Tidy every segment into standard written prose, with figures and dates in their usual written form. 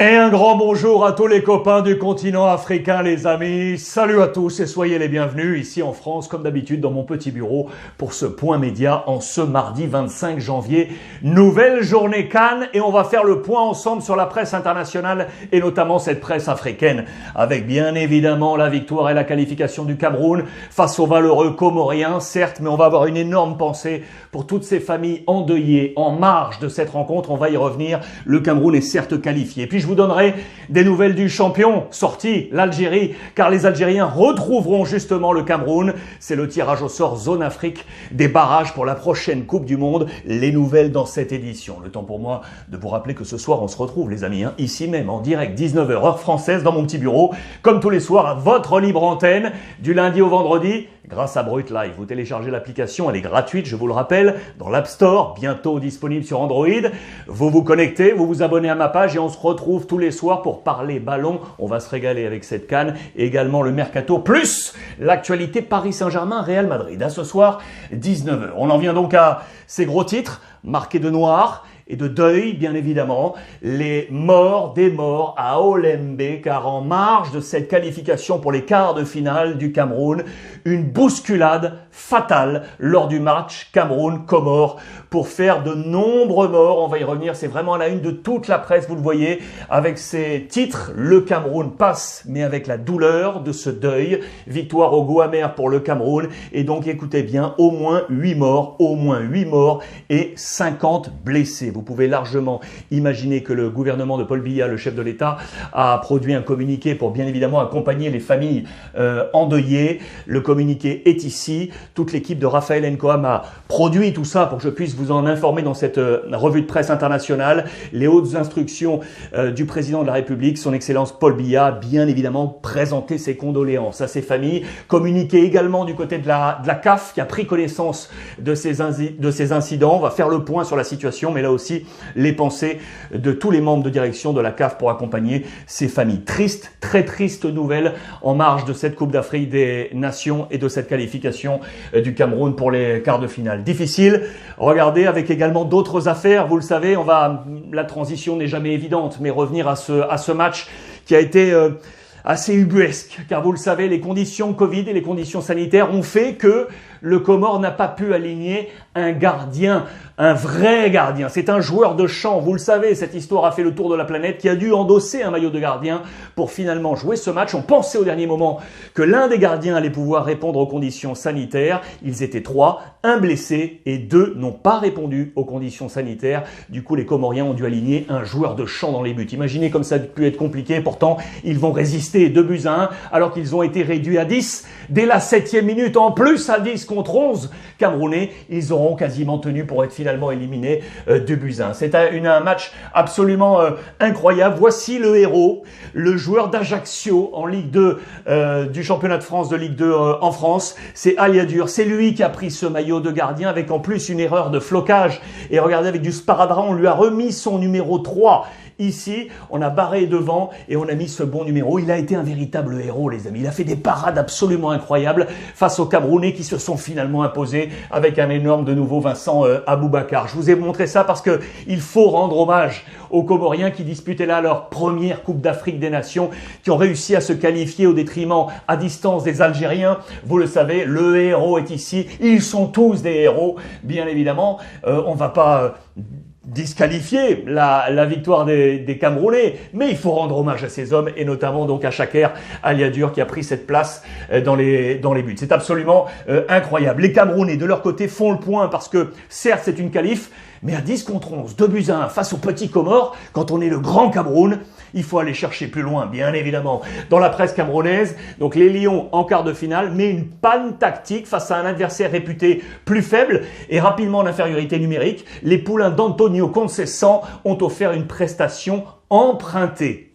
Et un grand bonjour à tous les copains du continent africain, les amis. Salut à tous et soyez les bienvenus ici en France, comme d'habitude, dans mon petit bureau pour ce point média en ce mardi 25 janvier. Nouvelle journée Cannes et on va faire le point ensemble sur la presse internationale et notamment cette presse africaine avec bien évidemment la victoire et la qualification du Cameroun face aux valeureux Comoriens, certes, mais on va avoir une énorme pensée pour toutes ces familles endeuillées en marge de cette rencontre. On va y revenir. Le Cameroun est certes qualifié. Puis je vous donnerai des nouvelles du champion sorti, l'Algérie, car les Algériens retrouveront justement le Cameroun. C'est le tirage au sort zone Afrique des barrages pour la prochaine Coupe du Monde. Les nouvelles dans cette édition. Le temps pour moi de vous rappeler que ce soir on se retrouve les amis, ici même en direct 19h heure française dans mon petit bureau, comme tous les soirs à votre libre antenne, du lundi au vendredi. Grâce à Brut Live, vous téléchargez l'application, elle est gratuite, je vous le rappelle, dans l'App Store, bientôt disponible sur Android. Vous vous connectez, vous vous abonnez à ma page et on se retrouve tous les soirs pour parler ballon. On va se régaler avec cette CAN et également le Mercato, plus l'actualité Paris Saint-Germain, Real Madrid. À ce soir, 19h. On en vient donc à ces gros titres, marqués de noir et de deuil, bien évidemment, les morts des morts à Olembe, car en marge de cette qualification pour les quarts de finale du Cameroun, une bousculade fatale lors du match Cameroun-Comores pour faire de nombreux morts. On va y revenir, c'est vraiment à la une de toute la presse, vous le voyez, avec ces titres. Le Cameroun passe, mais avec la douleur de ce deuil. Victoire au goût amer pour le Cameroun. Et donc, écoutez bien, au moins 8 morts et 50 blessés. Vous pouvez largement imaginer que le gouvernement de Paul Biya, le chef de l'État, a produit un communiqué pour bien évidemment accompagner les familles endeuillées. Le communiqué est ici. Toute l'équipe de Raphaël Nkoam a produit tout ça pour que je puisse vous en informer dans cette revue de presse internationale. Les hautes instructions du président de la République, son Excellence Paul Biya, a bien évidemment présenté ses condoléances à ces familles. Communiqué également du côté de la CAF qui a pris connaissance de ces incidents. On va faire le point sur la situation, mais là aussi les pensées de tous les membres de direction de la CAF pour accompagner ces familles. Triste, très triste nouvelle en marge de cette Coupe d'Afrique des Nations et de cette qualification du Cameroun pour les quarts de finale. Difficile, regardez, avec également d'autres affaires, vous le savez, la transition n'est jamais évidente, mais revenir à ce match qui a été assez ubuesque, car vous le savez, les conditions Covid et les conditions sanitaires ont fait que le Comore n'a pas pu aligner un gardien, un vrai gardien. C'est un joueur de champ, vous le savez, cette histoire a fait le tour de la planète, qui a dû endosser un maillot de gardien pour finalement jouer ce match. On pensait au dernier moment que l'un des gardiens allait pouvoir répondre aux conditions sanitaires. Ils étaient 3, un blessé et 2 n'ont pas répondu aux conditions sanitaires. Du coup, les Comoriens ont dû aligner un joueur de champ dans les buts. Imaginez comme ça a pu être compliqué. Pourtant, ils vont résister 2-1 alors qu'ils ont été réduits à 10 dès la 7e minute. En plus, à 10 contre 11 Camerounais, ils auront quasiment tenu pour être finalement éliminés 2-1. C'est un match absolument incroyable. Voici le héros, le joueur d'Ajaccio en Ligue 2 du championnat de France de Ligue 2 en France. C'est Aliadur. C'est lui qui a pris ce maillot de gardien avec en plus une erreur de flocage. Et regardez, avec du sparadrap, on lui a remis son numéro 3. Ici, on a barré devant et on a mis ce bon numéro. Il a été un véritable héros, les amis. Il a fait des parades absolument incroyables face aux Camerounais qui se sont finalement imposés avec un énorme, de nouveau, Vincent Aboubakar. Je vous ai montré ça parce que il faut rendre hommage aux Comoriens qui disputaient là leur première Coupe d'Afrique des Nations, qui ont réussi à se qualifier au détriment à distance des Algériens. Vous le savez, le héros est ici. Ils sont tous des héros, bien évidemment. On va pas disqualifier la victoire des Camerounais, mais il faut rendre hommage à ces hommes et notamment donc à Chaker Aliadur qui a pris cette place dans les buts. C'est absolument incroyable. Les Camerounais de leur côté font le point parce que certes c'est une qualif, mais à 10 contre 11, 2-1 face aux petits Comores, quand on est le grand Cameroun, il faut aller chercher plus loin, bien évidemment. Dans la presse camerounaise, donc les Lions en quart de finale, mais une panne tactique face à un adversaire réputé plus faible et rapidement en infériorité numérique. Les poulains d'Antonio Conceição ont offert une prestation emprunter,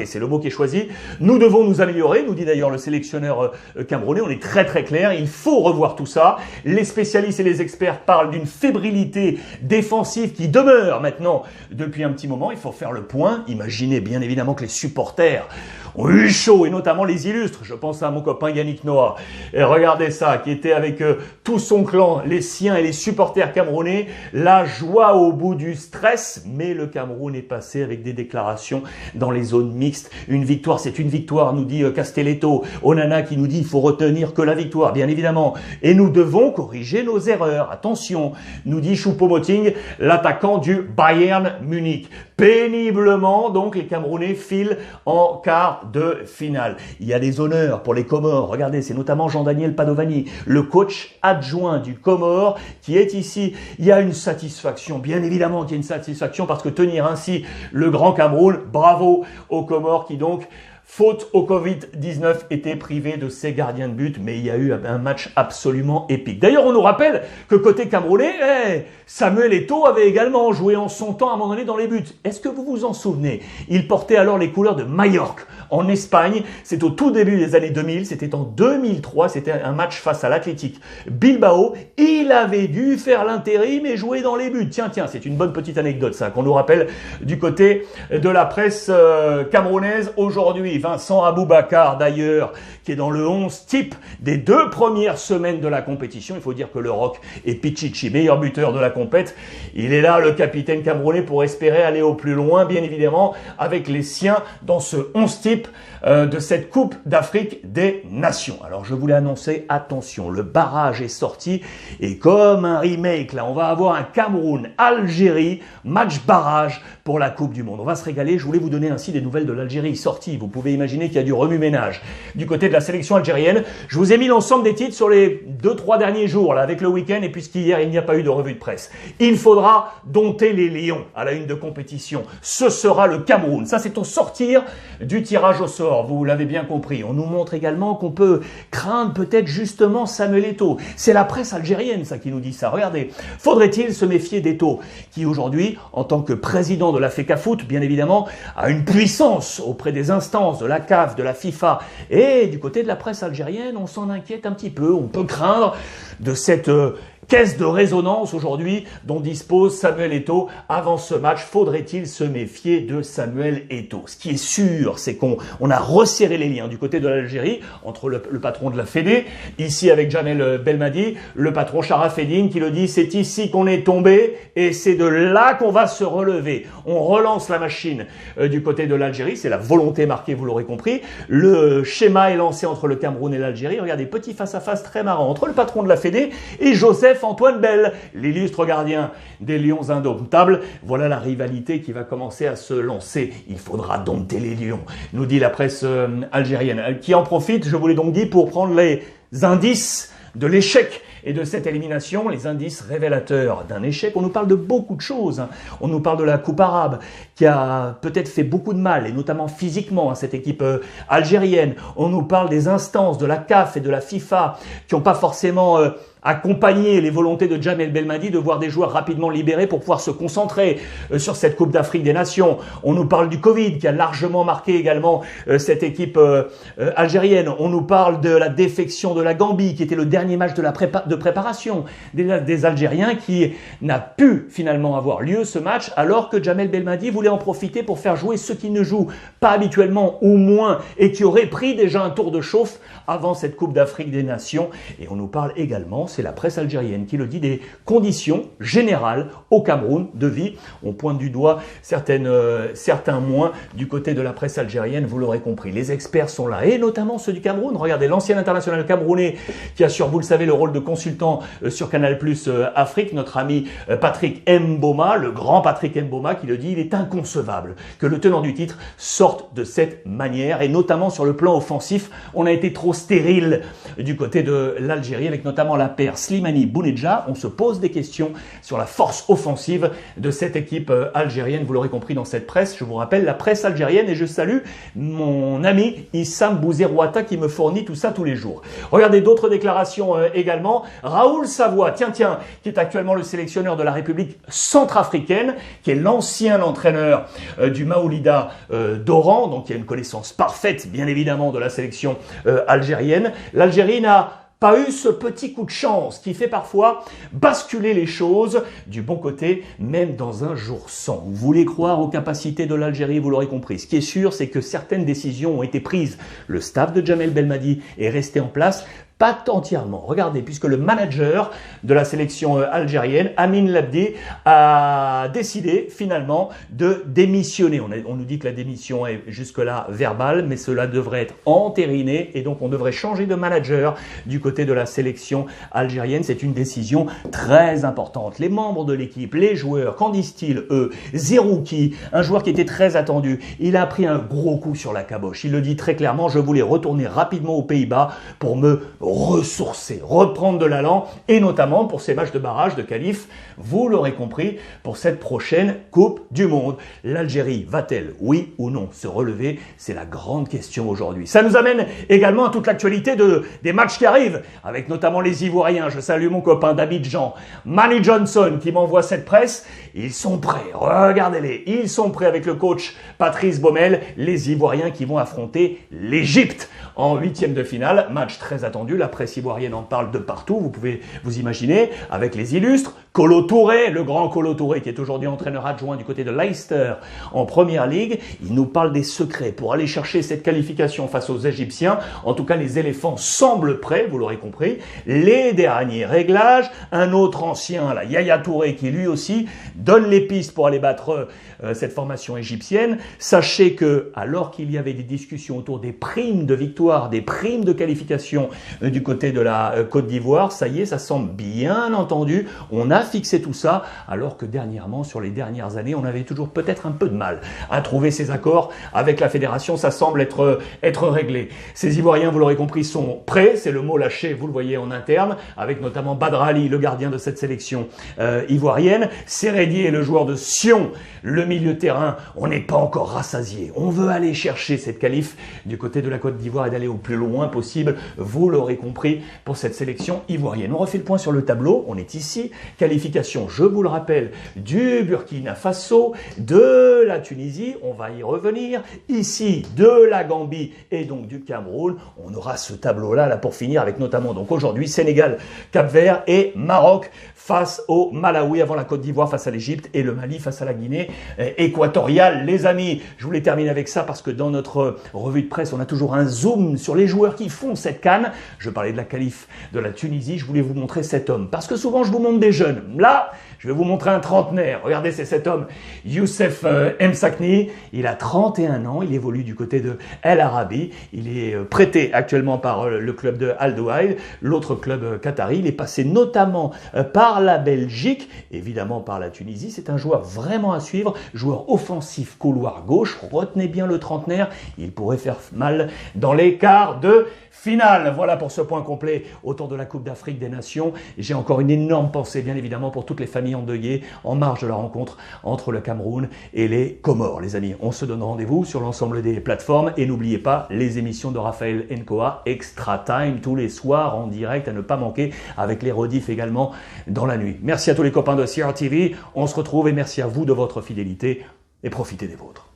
c'est le mot qui est choisi. Nous devons nous améliorer, nous dit d'ailleurs le sélectionneur camerounais, on est très très clair, il faut revoir tout ça. Les spécialistes et les experts parlent d'une fébrilité défensive qui demeure maintenant depuis un petit moment, il faut faire le point. Imaginez bien évidemment que les supporters ont eu chaud, et notamment les illustres. Je pense à mon copain Yannick Noah. Et regardez ça, qui était avec tout son clan, les siens et les supporters camerounais. La joie au bout du stress, mais le Cameroun est passé avec des déclarations dans les zones mixtes. Une victoire, c'est une victoire, nous dit Castelletto. Onana qui nous dit il faut retenir que la victoire, bien évidemment. Et nous devons corriger nos erreurs. Attention, nous dit Choupo-Moting, l'attaquant du Bayern Munich. Péniblement, donc, les Camerounais filent en quart de finale. Il y a des honneurs pour les Comores. Regardez, c'est notamment Jean-Daniel Padovani, le coach adjoint du Comore, qui est ici. Il y a une satisfaction, bien évidemment qu'il y a une satisfaction, parce que tenir ainsi le grand Cameroun, bravo aux Comores qui donc, faute au Covid-19, était privé de ses gardiens de but, mais il y a eu un match absolument épique. D'ailleurs, on nous rappelle que côté camerounais, Samuel Eto'o avait également joué en son temps à un moment donné dans les buts. Est-ce que vous vous en souvenez? Il portait alors les couleurs de Majorque en Espagne. C'est au tout début des années 2000, c'était en 2003, c'était un match face à l'Athletic Bilbao. Il avait dû faire l'intérim et jouer dans les buts. Tiens, c'est une bonne petite anecdote ça, qu'on nous rappelle du côté de la presse camerounaise aujourd'hui. Vincent Aboubakar d'ailleurs, qui est dans le 11 type des 2 premières semaines de la compétition. Il faut dire que le Roc est Pichichi, meilleur buteur de la compète. Il est là, le capitaine camerounais, pour espérer aller au plus loin, bien évidemment, avec les siens dans ce 11 type de cette Coupe d'Afrique des Nations. Alors je voulais annoncer, attention, le barrage est sorti et comme un remake, là, on va avoir un Cameroun-Algérie, match barrage pour la Coupe du Monde. On va se régaler. Je voulais vous donner ainsi des nouvelles de l'Algérie sorties. Vous pouvez imaginer qu'il y a du remue-ménage du côté de la sélection algérienne. Je vous ai mis l'ensemble des titres sur les 2-3 derniers jours, là, avec le week-end, et puisqu'hier, il n'y a pas eu de revue de presse. Il faudra dompter les lions à la une de compétition. Ce sera le Cameroun. Ça, c'est au sortir du tirage au sort. Vous l'avez bien compris. On nous montre également qu'on peut craindre peut-être justement Samuel Eto'o. C'est la presse algérienne, ça, qui nous dit ça. Regardez. Faudrait-il se méfier d'Eto'o, qui aujourd'hui, en tant que président de la FECAFOOT, bien évidemment, a une puissance auprès des instances de la CAF, de la FIFA, et du côté de la presse algérienne, on s'en inquiète un petit peu. On peut craindre de cette caisse de résonance aujourd'hui dont dispose Samuel Eto'o avant ce match. Faudrait-il se méfier de Samuel Eto'o? Ce qui est sûr, c'est qu'on a resserré les liens du côté de l'Algérie entre le patron de la Fédé, ici avec Jamel Belmadi, le patron Sharaf Eddine qui le dit, c'est ici qu'on est tombé et c'est de là qu'on va se relever. On relance la machine du côté de l'Algérie, c'est la volonté marquée, vous l'aurez compris. Le schéma est lancé entre le Cameroun et l'Algérie. Regardez, petit face-à-face très marrant entre le patron de la Fédé et Joseph-Antoine Bell, l'illustre gardien des Lions indomptables. Voilà la rivalité qui va commencer à se lancer. Il faudra dompter les Lions, nous dit la presse algérienne, qui en profite, je vous l'ai donc dit, pour prendre les indices de l'échec et de cette élimination, les indices révélateurs d'un échec. On nous parle de beaucoup de choses. On nous parle de la Coupe arabe qui a peut-être fait beaucoup de mal, et notamment physiquement, à cette équipe algérienne. On nous parle des instances de la CAF et de la FIFA qui n'ont pas forcément accompagner les volontés de Jamel Belmadi de voir des joueurs rapidement libérés pour pouvoir se concentrer sur cette Coupe d'Afrique des Nations. On nous parle du Covid qui a largement marqué également cette équipe algérienne. On nous parle de la défection de la Gambie qui était le dernier match de préparation des Algériens qui n'a pu finalement avoir lieu ce match alors que Jamel Belmadi voulait en profiter pour faire jouer ceux qui ne jouent pas habituellement ou moins et qui auraient pris déjà un tour de chauffe avant cette Coupe d'Afrique des Nations. Et on nous parle également, c'est la presse algérienne qui le dit, des conditions générales au Cameroun de vie. On pointe du doigt certains moins du côté de la presse algérienne, vous l'aurez compris. Les experts sont là, et notamment ceux du Cameroun. Regardez, l'ancien international camerounais qui assure, vous le savez, le rôle de consultant sur Canal+ Afrique, notre ami Patrick Mboma, le grand Patrick Mboma, qui le dit, il est inconcevable que le tenant du titre sorte de cette manière, et notamment sur le plan offensif, on a été trop stérile du côté de l'Algérie, avec notamment la paire Slimani-Bounedjah. On se pose des questions sur la force offensive de cette équipe algérienne, vous l'aurez compris dans cette presse. Je vous rappelle, la presse algérienne, et je salue mon ami Issam Bouzerouata qui me fournit tout ça tous les jours. Regardez d'autres déclarations également. Raoul Savoie, tiens, qui est actuellement le sélectionneur de la République centrafricaine, qui est l'ancien entraîneur du Maoulida d'Oran, donc il y a une connaissance parfaite, bien évidemment, de la sélection algérienne. L'Algérie n'a pas eu ce petit coup de chance qui fait parfois basculer les choses du bon côté, même dans un jour sans. Vous voulez croire aux capacités de l'Algérie, vous l'aurez compris. Ce qui est sûr, c'est que certaines décisions ont été prises. Le staff de Djamel Belmadi est resté en place. Pas entièrement. Regardez, puisque le manager de la sélection algérienne, Amin Labdi, a décidé finalement de démissionner. On nous dit que la démission est jusque-là verbale, mais cela devrait être entériné et donc on devrait changer de manager du côté de la sélection algérienne. C'est une décision très importante. Les membres de l'équipe, les joueurs, qu'en disent-ils eux? Zerouki, un joueur qui était très attendu, il a pris un gros coup sur la caboche. Il le dit très clairement, je voulais retourner rapidement aux Pays-Bas pour me ressourcer, reprendre de l'allant et notamment pour ces matchs de barrage de qualif, vous l'aurez compris, pour cette prochaine Coupe du Monde. L'Algérie va-t-elle, oui ou non, se relever? C'est la grande question aujourd'hui. Ça nous amène également à toute l'actualité des matchs qui arrivent, avec notamment les Ivoiriens. Je salue mon copain d'Abidjan, Manny Johnson, qui m'envoie cette presse. Ils sont prêts, regardez-les, ils sont prêts avec le coach Patrice Baumel, les Ivoiriens qui vont affronter l'Égypte en huitième de finale. Match très attendu, la presse ivoirienne en parle de partout, vous pouvez vous imaginer, avec les illustres. Kolo Touré, le grand Kolo Touré, qui est aujourd'hui entraîneur adjoint du côté de Leicester en Première Ligue, il nous parle des secrets pour aller chercher cette qualification face aux Égyptiens. En tout cas, les éléphants semblent prêts, vous l'aurez compris. Les derniers réglages, un autre ancien, la Yaya Touré, qui lui aussi donne les pistes pour aller battre cette formation égyptienne. Sachez que, alors qu'il y avait des discussions autour des primes de victoire, des primes de qualification du côté de la Côte d'Ivoire, ça y est, ça semble bien entendu. On a fixé tout ça, alors que dernièrement, sur les dernières années, on avait toujours peut-être un peu de mal à trouver ces accords avec la fédération. Ça semble être réglé. Ces Ivoiriens, vous l'aurez compris, sont prêts. C'est le mot lâché, vous le voyez en interne, avec notamment Badr Ali, le gardien de cette sélection ivoirienne. Seredier, le joueur de Sion, le milieu de terrain. On n'est pas encore rassasié. On veut aller chercher cette qualif du côté de la Côte d'Ivoire et d'aller au plus loin possible. Vous l'aurez compris pour cette sélection ivoirienne. On refait le point sur le tableau. On est ici. Qualification, je vous le rappelle, du Burkina Faso, de la Tunisie. On va y revenir. Ici, de la Gambie et donc du Cameroun. On aura ce tableau-là là, pour finir avec notamment donc aujourd'hui Sénégal, Cap-Vert et Maroc face au Malawi avant la Côte d'Ivoire face à l'Égypte et le Mali face à la Guinée équatoriale. Les amis, je voulais terminer avec ça parce que dans notre revue de presse, on a toujours un zoom sur les joueurs qui font cette CAN. Je parlais de la qualif de la Tunisie, je voulais vous montrer cet homme parce que souvent je vous montre des jeunes. Là, je vais vous montrer un trentenaire. Regardez, c'est cet homme, Youssef Msakni. Il a 31 ans, il évolue du côté de El Arabi. Il est prêté actuellement par le club de Al Douaïl, l'autre club qatari. Il est passé notamment par la Belgique, évidemment par la Tunisie. C'est un joueur vraiment à suivre, joueur offensif couloir gauche. Retenez bien le trentenaire, il pourrait faire mal dans les quarts de finale. Voilà pour ce point complet autour de la Coupe d'Afrique des Nations. J'ai encore une énorme pensée, bien évidemment, pour toutes les familles endeuillées en marge de la rencontre entre le Cameroun et les Comores. Les amis, on se donne rendez-vous sur l'ensemble des plateformes et n'oubliez pas les émissions de Raphaël Nkoa, Extra Time, tous les soirs en direct à ne pas manquer, avec les rediffs également dans la nuit. Merci à tous les copains de CRTV. On se retrouve et merci à vous de votre fidélité et profitez des vôtres.